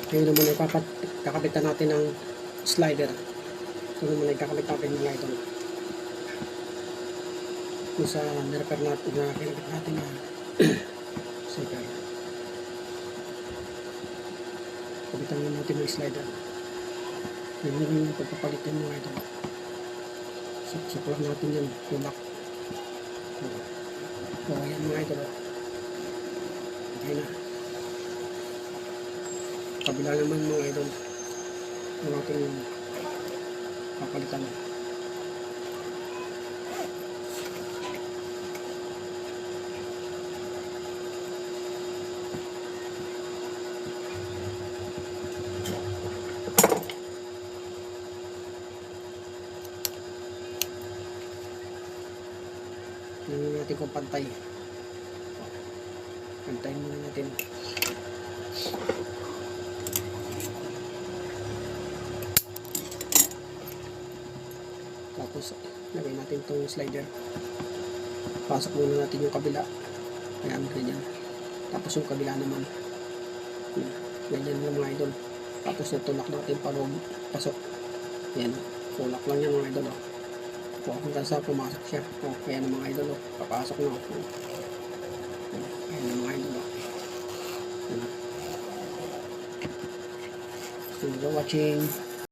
Ngayon naman ay kakapitan natin ng slider. Ito naman ay kakapit natin mga idol. Kung sa nirepair natin na kinapit natin na zipper. Kapitan natin ng slider. Ngayon naman yung pagpapalitin mga idol. Suksok lang natin yan. Tulak. O ayan mga idol. Okay na. Kabila naman mga idol. Yung ating papalitan. Tingnan natin kung pantay. Pantayin muna natin. Tapos lagay natin itong slider. Pasok muna natin yung kabila. Ayan, ganyan. Tapos yung kabila naman. Ganyan yung mga idol. Tapos natulak natin para pasok. Ayan. Tulak lang yan mga idol. Hanggang sa pumasok siya. Ayan ang mga idol. Papasok na. Ayan ang mga idol. Thank you for watching.